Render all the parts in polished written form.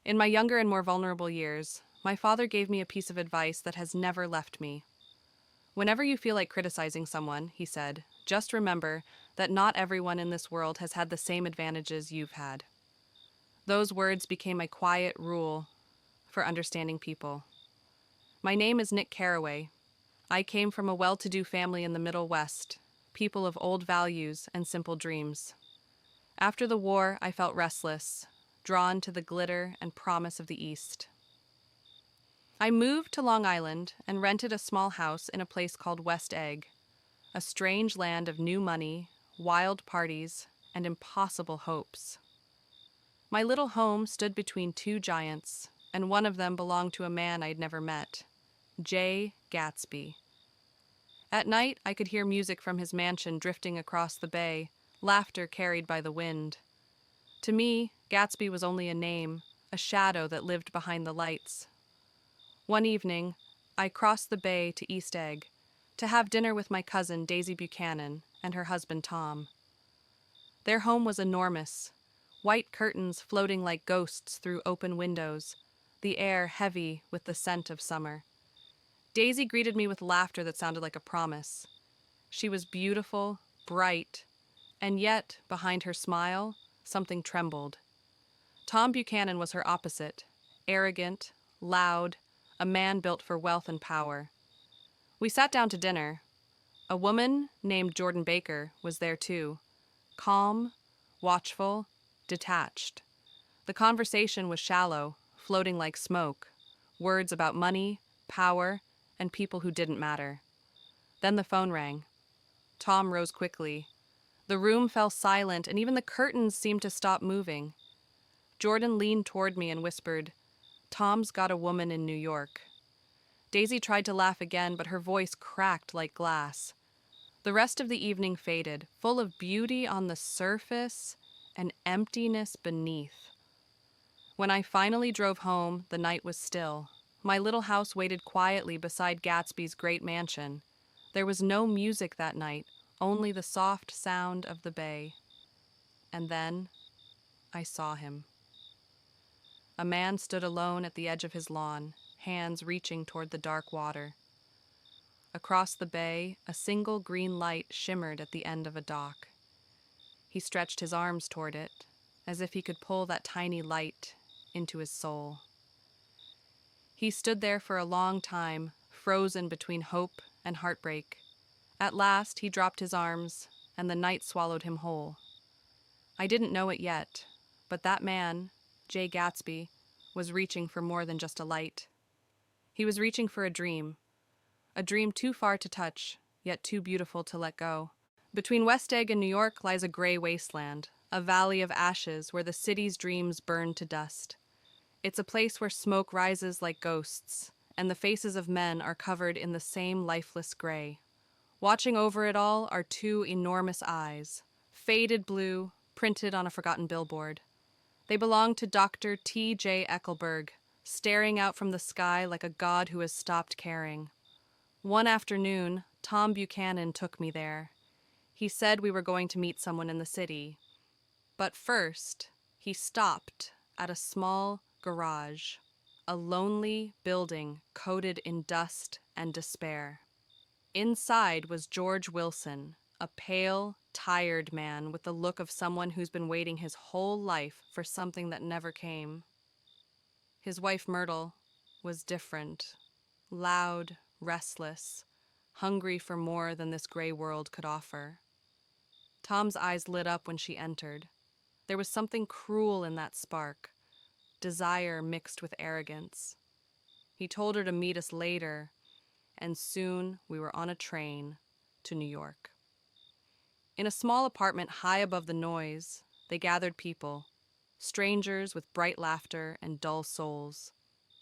In my younger and more vulnerable years, my father gave me a piece of advice that has never left me. Whenever you feel like criticizing someone, he said, just remember that not everyone in this world has had the same advantages you've had. Those words became my quiet rule for understanding people. My name is Nick Carraway. I came from a well-to-do family in the Middle West, people of old values and simple dreams. After the war, I felt restless, drawn to the glitter and promise of the East. I moved to Long Island and rented a small house in a place called West Egg, a strange land of new money, wild parties, and impossible hopes. My little home stood between two giants, and one of them belonged to a man I'd never met, Gatsby. At night, I could hear music from his mansion drifting across the bay, laughter carried by the wind. To me, Gatsby was only a name, a shadow that lived behind the lights. One evening, I crossed the bay to East Egg to have dinner with my cousin Daisy Buchanan and her husband Tom. Their home was enormous, white curtains floating like ghosts through open windows, the air heavy with the scent of summer. Daisy greeted me with laughter that sounded like a promise. She was beautiful, bright, and yet, behind her smile, something trembled. Tom Buchanan was her opposite, arrogant, loud, a man built for wealth and power. We sat down to dinner. A woman named Jordan Baker was there too, calm, watchful, detached. The conversation was shallow, floating like smoke, words about money, power, and people who didn't matter. Then the phone rang. Tom rose quickly. The room fell silent, and even the curtains seemed to stop moving. Jordan leaned toward me and whispered, "Tom's got a woman in New York." Daisy tried to laugh again, but her voice cracked like glass. The rest of the evening faded, full of beauty on the surface and emptiness beneath. When I finally drove home, the night was still. My little house waited quietly beside Gatsby's great mansion. There was no music that night, only the soft sound of the bay. And then I saw him. A man stood alone at the edge of his lawn, hands reaching toward the dark water. Across the bay, a single green light shimmered at the end of a dock. He stretched his arms toward it, as if he could pull that tiny light into his soul. He stood there for a long time, frozen between hope and heartbreak. At last, he dropped his arms, and the night swallowed him whole. I didn't know it yet, but that man, Gatsby, was reaching for more than just a light. He was reaching for a dream too far to touch, yet too beautiful to let go. Between West Egg and New York lies a gray wasteland, a valley of ashes where the city's dreams burn to dust. It's a place where smoke rises like ghosts, and the faces of men are covered in the same lifeless gray. Watching over it all are two enormous eyes, faded blue, printed on a forgotten billboard. They belong to Dr. T.J. Eckelberg, staring out from the sky like a god who has stopped caring. One afternoon, Tom Buchanan took me there. He said we were going to meet someone in the city. But first, he stopped at a small garage, a lonely building coated in dust and despair. Inside was George Wilson, a pale, tired man with the look of someone who's been waiting his whole life for something that never came. His wife Myrtle was different, loud, restless, hungry for more than this gray world could offer. Tom's eyes lit up when she entered. There was something cruel in that spark, desire mixed with arrogance. He told her to meet us later, and soon we were on a train to New York. In a small apartment high above the noise, they gathered people, strangers with bright laughter and dull souls.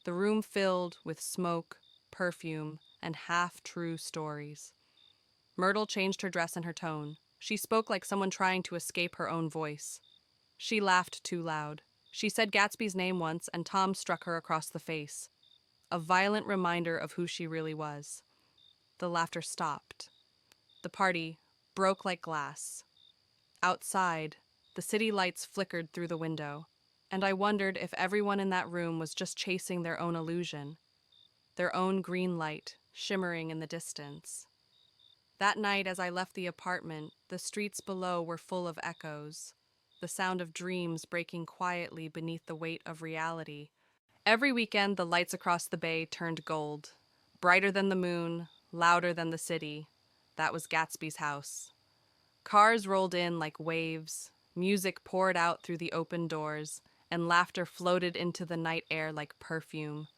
The room filled with smoke, perfume, and half-true stories. Myrtle changed her dress and her tone. She spoke like someone trying to escape her own voice. She laughed too loud. She said Gatsby's name once, and Tom struck her across the face. A violent reminder of who she really was. The laughter stopped. The party broke like glass. Outside, the city lights flickered through the window, and I wondered if everyone in that room was just chasing their own illusion, their own green light shimmering in the distance. That night, as I left the apartment, the streets below were full of echoes, the sound of dreams breaking quietly beneath the weight of reality. Every weekend, the lights across the bay turned gold, brighter than the moon, louder than the city. That was Gatsby's house. Cars rolled in like waves, music poured out through the open doors, and laughter floated into the night air like perfume.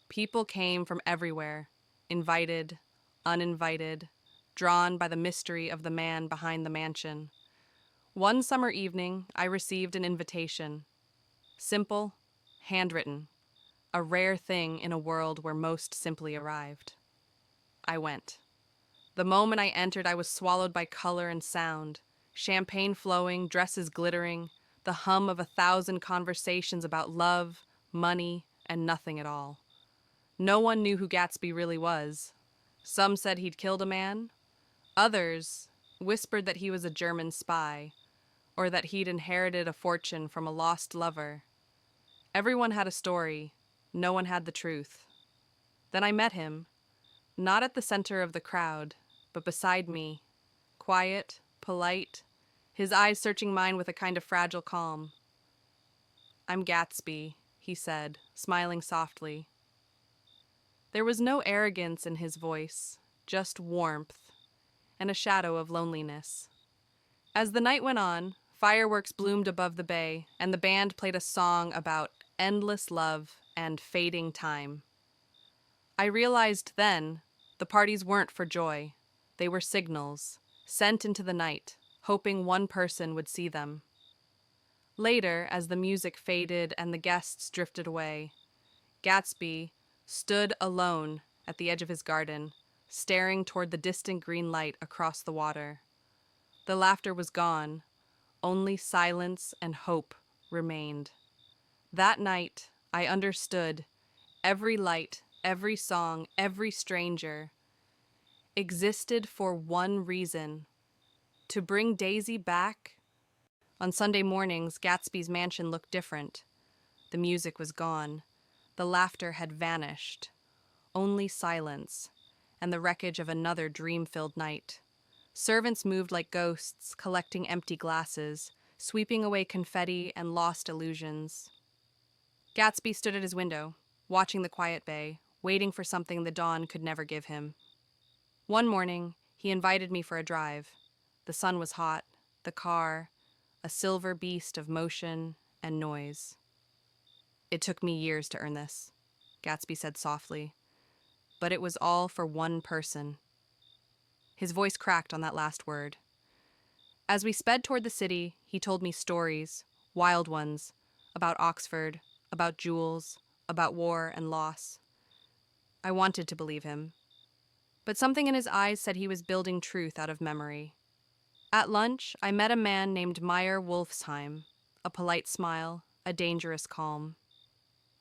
People came from everywhere, invited, uninvited, drawn by the mystery of the man behind the mansion. One summer evening, I received an invitation. Simple, handwritten, a rare thing in a world where most simply arrived. I went. The moment I entered, I was swallowed by color and sound, champagne flowing, dresses glittering, the hum of 1,000 conversations about love, money, and nothing at all. No one knew who Gatsby really was. Some said he'd killed a man. Others whispered that he was a German spy, or that he'd inherited a fortune from a lost lover. Everyone had a story. No one had the truth. Then I met him, not at the center of the crowd, but beside me, quiet, polite, his eyes searching mine with a kind of fragile calm. "I'm Gatsby," he said, smiling softly. There was no arrogance in his voice, just warmth and a shadow of loneliness. As the night went on, fireworks bloomed above the bay, and the band played a song about endless love and fading time. I realized then the parties weren't for joy. They were signals, sent into the night, hoping one person would see them. Later, as the music faded and the guests drifted away, Gatsby stood alone at the edge of his garden, staring toward the distant green light across the water. The laughter was gone, only silence and hope remained. That night, I understood every light, every song, every stranger existed for one reason: to bring Daisy back. On Sunday mornings, Gatsby's mansion looked different. The music was gone. The laughter had vanished. Only silence, and the wreckage of another dream-filled night. Servants moved like ghosts, collecting empty glasses, sweeping away confetti and lost illusions. Gatsby stood at his window, watching the quiet bay, waiting for something the dawn could never give him. One morning, he invited me for a drive. The sun was hot, the car, a silver beast of motion and noise. "It took me years to earn this," Gatsby said softly, "but it was all for one person." His voice cracked on that last word. As we sped toward the city, he told me stories, wild ones, about Oxford, about jewels, about war and loss. I wanted to believe him, but something in his eyes said he was building truth out of memory. At lunch, I met a man named Meyer Wolfsheim, a polite smile, a dangerous calm.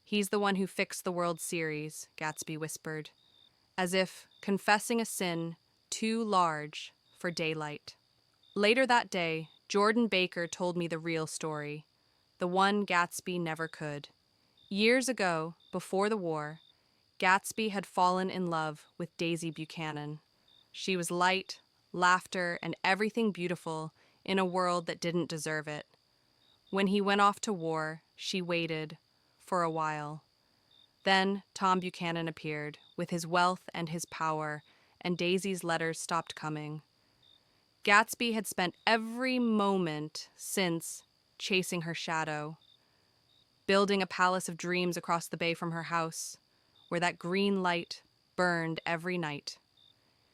"He's the one who fixed the World Series," Gatsby whispered, as if confessing a sin too large for daylight. Later that day, Jordan Baker told me the real story, the one Gatsby never could. Years ago, before the war, Gatsby had fallen in love with Daisy Buchanan. She was light, laughter, and everything beautiful in a world that didn't deserve it. When he went off to war, she waited for a while. Then Tom Buchanan appeared, with his wealth and his power, and Daisy's letters stopped coming. Gatsby had spent every moment since chasing her shadow, building a palace of dreams across the bay from her house, where that green light burned every night.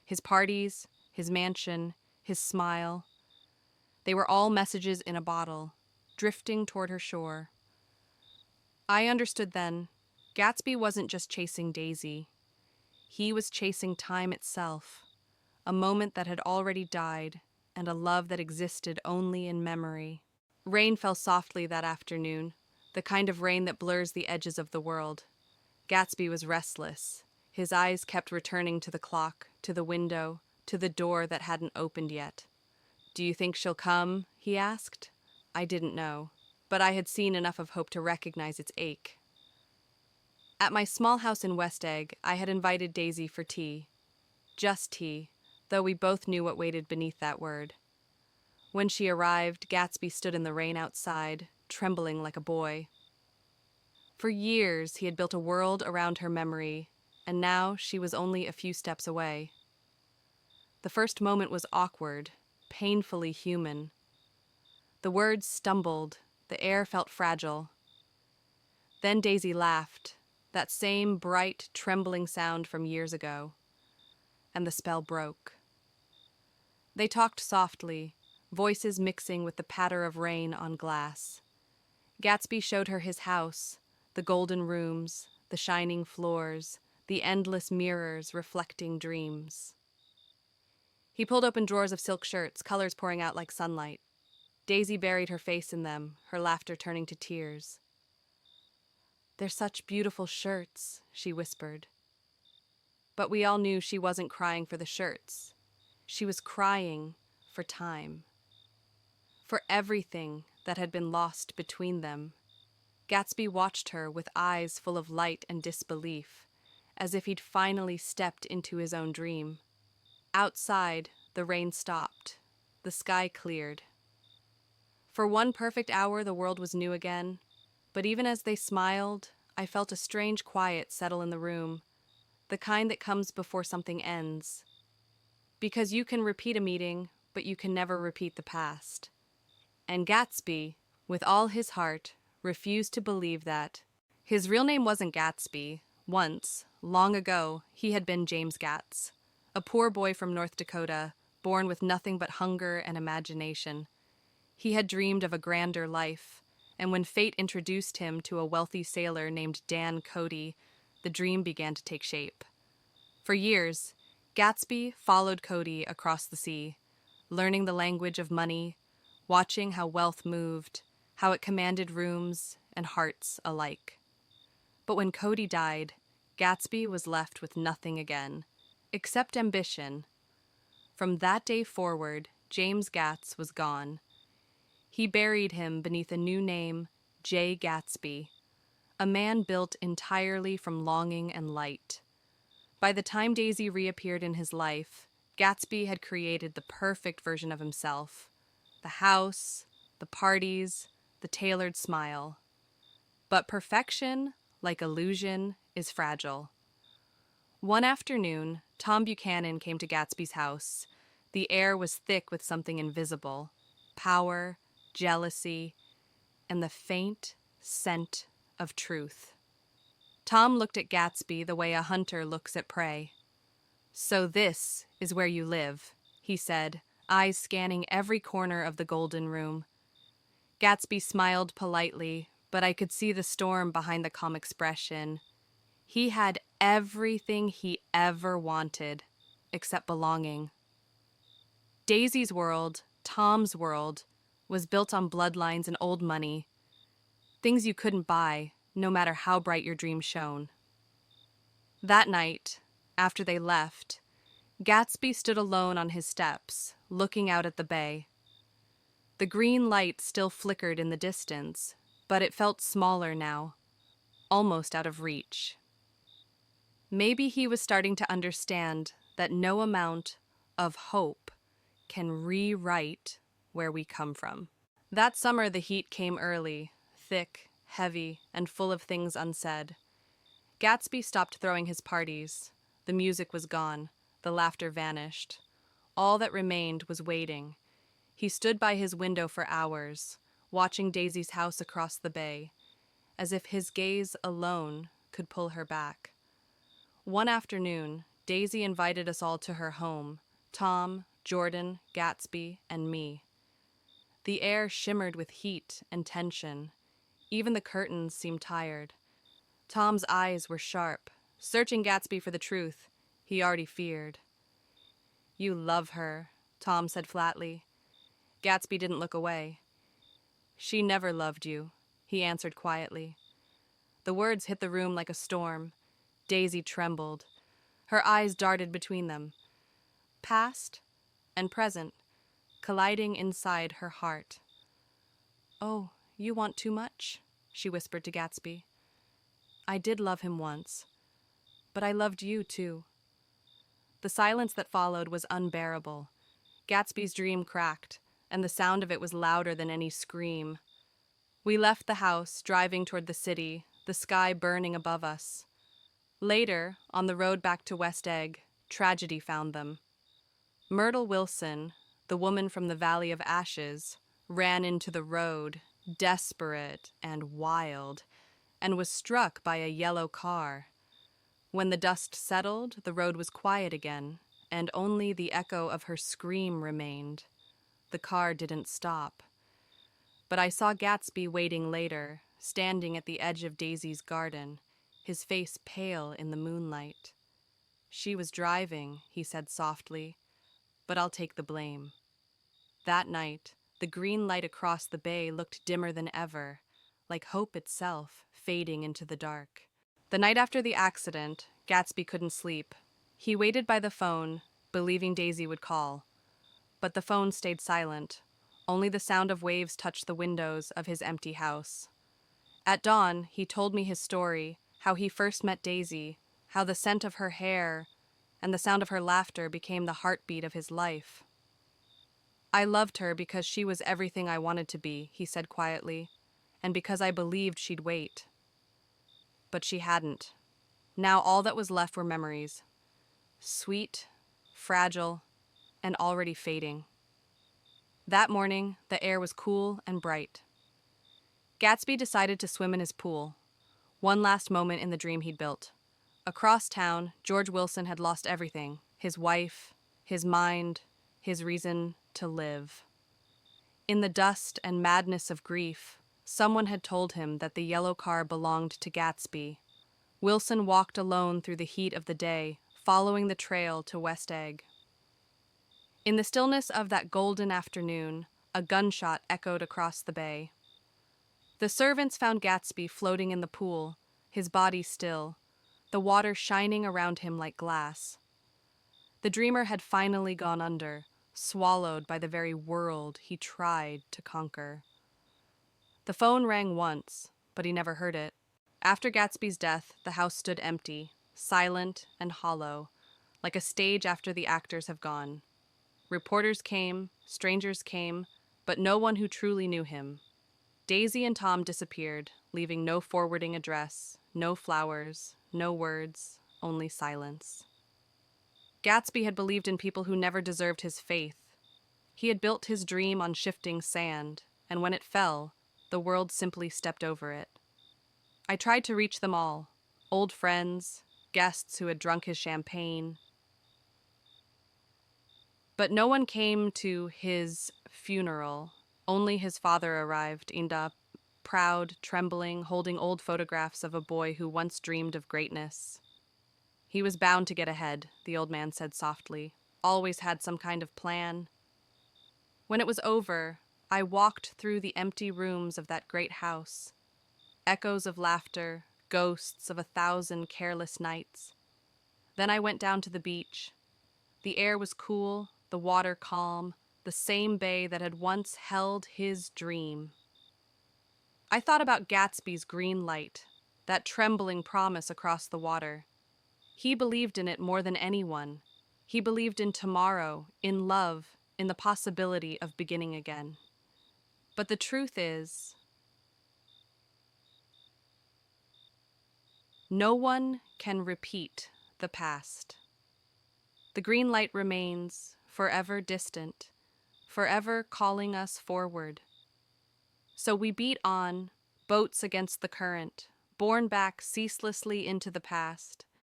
His parties, his mansion, his smile, they were all messages in a bottle, drifting toward her shore. I understood then, Gatsby wasn't just chasing Daisy. He was chasing time itself, a moment that had already died, and a love that existed only in memory. Rain fell softly that afternoon, the kind of rain that blurs the edges of the world. Gatsby was restless. His eyes kept returning to the clock, to the window, to the door that hadn't opened yet. "Do you think she'll come?" he asked. I didn't know, but I had seen enough of hope to recognize its ache. At my small house in West Egg, I had invited Daisy for tea. Just tea, though we both knew what waited beneath that word. When she arrived, Gatsby stood in the rain outside, trembling like a boy. For years, he had built a world around her memory, and now she was only a few steps away. The first moment was awkward, painfully human. The words stumbled, the air felt fragile. Then Daisy laughed, that same bright, trembling sound from years ago, and the spell broke. They talked softly, voices mixing with the patter of rain on glass. Gatsby showed her his house, the golden rooms, the shining floors, the endless mirrors reflecting dreams. He pulled open drawers of silk shirts, colors pouring out like sunlight. Daisy buried her face in them, her laughter turning to tears. "They're such beautiful shirts," she whispered. But we all knew she wasn't crying for the shirts. She was crying for time. For everything that had been lost between them. Gatsby watched her with eyes full of light and disbelief, as if he'd finally stepped into his own dream. Outside, the rain stopped. The sky cleared. For one perfect hour, the world was new again, but even as they smiled, I felt a strange quiet settle in the room, the kind that comes before something ends. Because you can repeat a meeting, but you can never repeat the past. And Gatsby, with all his heart, refused to believe that. His real name wasn't Gatsby. Once, long ago, he had been James Gatz, a poor boy from North Dakota, born with nothing but hunger and imagination. He had dreamed of a grander life, and when fate introduced him to a wealthy sailor named Dan Cody, the dream began to take shape. For years, Gatsby followed Cody across the sea, learning the language of money, watching how wealth moved, how it commanded rooms and hearts alike. But when Cody died, Gatsby was left with nothing again, except ambition. From that day forward, James Gatz was gone. He buried him beneath a new name, J. Gatsby, a man built entirely from longing and light. By the time Daisy reappeared in his life, Gatsby had created the perfect version of himself. The house, the parties, the tailored smile. But perfection, like illusion, is fragile. One afternoon, Tom Buchanan came to Gatsby's house. The air was thick with something invisible, power, jealousy, and the faint scent of truth. Tom looked at Gatsby the way a hunter looks at prey. "So this is where you live," he said, eyes scanning every corner of the golden room. Gatsby smiled politely, but I could see the storm behind the calm expression. He had everything he ever wanted, except belonging. Daisy's world, Tom's world, was built on bloodlines and old money, things you couldn't buy, no matter how bright your dream shone. That night, after they left, Gatsby stood alone on his steps, looking out at the bay. The green light still flickered in the distance, but it felt smaller now, almost out of reach. Maybe he was starting to understand that no amount of hope can rewrite where we come from. That summer, the heat came early, thick, heavy, and full of things unsaid. Gatsby stopped throwing his parties. The music was gone. The laughter vanished. All that remained was waiting. He stood by his window for hours, watching Daisy's house across the bay, as if his gaze alone could pull her back. One afternoon, Daisy invited us all to her home, Tom, Jordan, Gatsby, and me. The air shimmered with heat and tension. Even the curtains seemed tired. Tom's eyes were sharp, searching Gatsby for the truth he already feared. "You love her," Tom said flatly. Gatsby didn't look away. "She never loved you," he answered quietly. The words hit the room like a storm. Daisy trembled. Her eyes darted between them. Past and present, colliding inside her heart. "Oh, you want too much," she whispered to Gatsby. "I did love him once, but I loved you too." The silence that followed was unbearable. Gatsby's dream cracked, and the sound of it was louder than any scream. We left the house, driving toward the city, the sky burning above us. Later, on the road back to West Egg, tragedy found them. Myrtle Wilson, the woman from the Valley of Ashes, ran into the road, desperate and wild, and was struck by a yellow car. When the dust settled, the road was quiet again, and only the echo of her scream remained. The car didn't stop. But I saw Gatsby waiting later, standing at the edge of Daisy's garden, his face pale in the moonlight. "She was driving," he said softly, "but I'll take the blame." That night, the green light across the bay looked dimmer than ever, like hope itself fading into the dark. The night after the accident, Gatsby couldn't sleep. He waited by the phone, believing Daisy would call. But the phone stayed silent. Only the sound of waves touched the windows of his empty house. At dawn, he told me his story, how he first met Daisy, how the scent of her hair and the sound of her laughter became the heartbeat of his life. "I loved her because she was everything I wanted to be," he said quietly, "and because I believed she'd wait." But she hadn't. Now all that was left were memories. Sweet, fragile, and already fading. That morning, the air was cool and bright. Gatsby decided to swim in his pool. One last moment in the dream he'd built. Across town, George Wilson had lost everything: his wife, his mind, his reason to live. In the dust and madness of grief, someone had told him that the yellow car belonged to Gatsby. Wilson walked alone through the heat of the day, following the trail to West Egg. In the stillness of that golden afternoon, a gunshot echoed across the bay. The servants found Gatsby floating in the pool, his body still, the water shining around him like glass. The dreamer had finally gone under, swallowed by the very world he tried to conquer. The phone rang once, but he never heard it. After Gatsby's death, the house stood empty, silent and hollow, like a stage after the actors have gone. Reporters came, strangers came, but no one who truly knew him. Daisy and Tom disappeared, leaving no forwarding address, no flowers, no words, only silence. Gatsby had believed in people who never deserved his faith. He had built his dream on shifting sand, and when it fell, the world simply stepped over it. I tried to reach them all, old friends, guests who had drunk his champagne. But no one came to his funeral. Only his father arrived, Inda, proud, trembling, holding old photographs of a boy who once dreamed of greatness. "He was bound to get ahead," the old man said softly. "Always had some kind of plan." When it was over, I walked through the empty rooms of that great house. Echoes of laughter, ghosts of 1,000 careless nights. Then I went down to the beach. The air was cool, the water calm, the same bay that had once held his dream. I thought about Gatsby's green light, that trembling promise across the water. He believed in it more than anyone. He believed in tomorrow, in love, in the possibility of beginning again. But the truth is, no one can repeat the past. The green light remains, forever distant, forever calling us forward. So we beat on, boats against the current, borne back ceaselessly into the past,